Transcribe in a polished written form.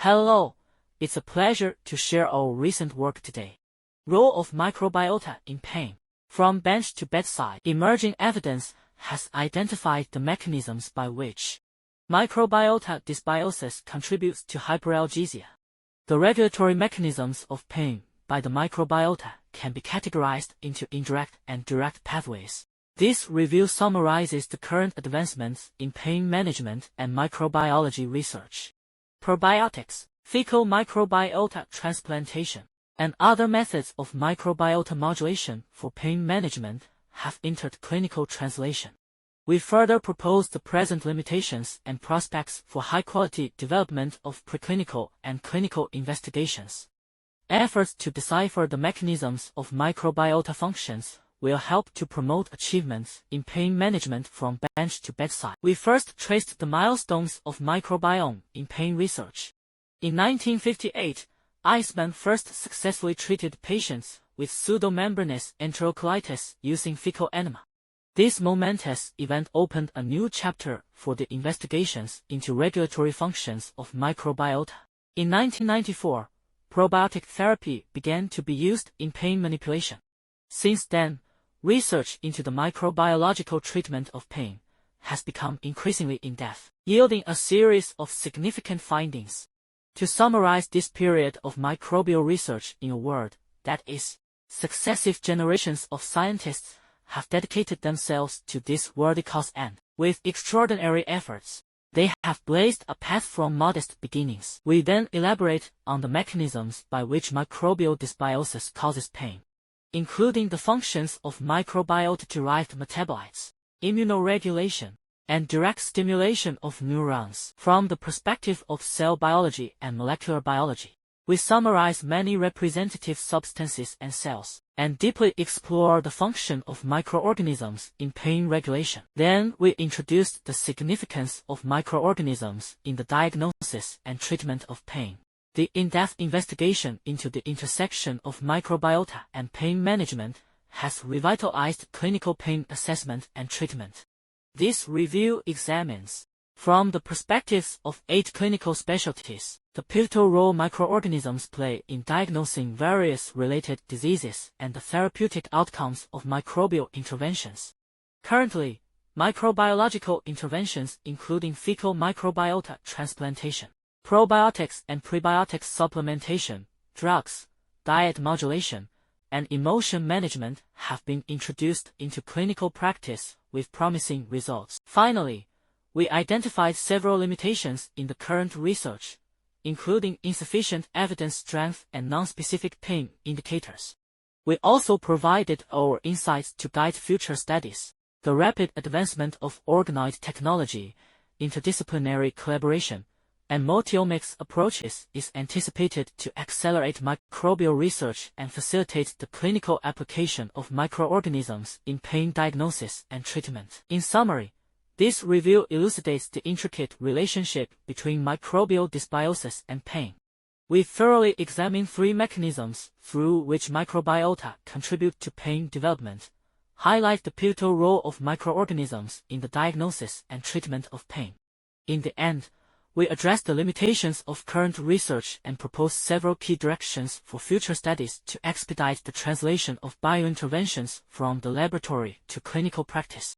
Hello, it's a pleasure to share our recent work today. Role of microbiota in pain. From bench to bedside, emerging evidence has identified the mechanisms by which microbiota dysbiosis contributes to hyperalgesia. The regulatory mechanisms of pain by the microbiota can be categorized into indirect and direct pathways. This review summarizes the current advancements in pain management and microbiology research. Probiotics, fecal microbiota transplantation, and other methods of microbiota modulation for pain management have entered clinical translation. We further propose the present limitations and prospects for high-quality development of preclinical and clinical investigations. Efforts to decipher the mechanisms of microbiota functions will help to promote achievements in pain management from bench to bedside. We first traced the milestones of microbiome in pain research. In 1958, Eisman first successfully treated patients with pseudomembranous enterocolitis using fecal enema. This momentous event opened a new chapter for the investigations into regulatory functions of microbiota. In 1994, probiotic therapy began to be used in pain manipulation. Since then, research into the microbiological treatment of pain has become increasingly in-depth, yielding a series of significant findings. To summarize this period of microbial research in a word, that is, successive generations of scientists have dedicated themselves to this worthy cause and, with extraordinary efforts, they have blazed a path from modest beginnings. We then elaborate on the mechanisms by which microbial dysbiosis causes pain, including the functions of microbiota-derived metabolites, immunoregulation, and direct stimulation of neurons. From the perspective of cell biology and molecular biology, we summarize many representative substances and cells, and deeply explore the function of microorganisms in pain regulation. Then we introduced the significance of microorganisms in the diagnosis and treatment of pain. The in-depth investigation into the intersection of microbiota and pain management has revitalized clinical pain assessment and treatment. This review examines, from the perspectives of 8 clinical specialties, the pivotal role microorganisms play in diagnosing various related diseases and the therapeutic outcomes of microbial interventions. Currently, microbiological interventions including fecal microbiota transplantation, probiotics and prebiotics supplementation, drugs, diet modulation, and emotion management have been introduced into clinical practice with promising results. Finally, we identified several limitations in the current research, including insufficient evidence strength and nonspecific pain indicators. We also provided our insights to guide future studies. The rapid advancement of organoid technology, interdisciplinary collaboration, and multiomics approaches is anticipated to accelerate microbial research and facilitate the clinical application of microorganisms in pain diagnosis and treatment. In summary, this review elucidates the intricate relationship between microbial dysbiosis and pain. We thoroughly examine 3 mechanisms through which microbiota contribute to pain development, highlight the pivotal role of microorganisms in the diagnosis and treatment of pain. In the end, we address the limitations of current research and propose several key directions for future studies to expedite the translation of biointerventions from the laboratory to clinical practice.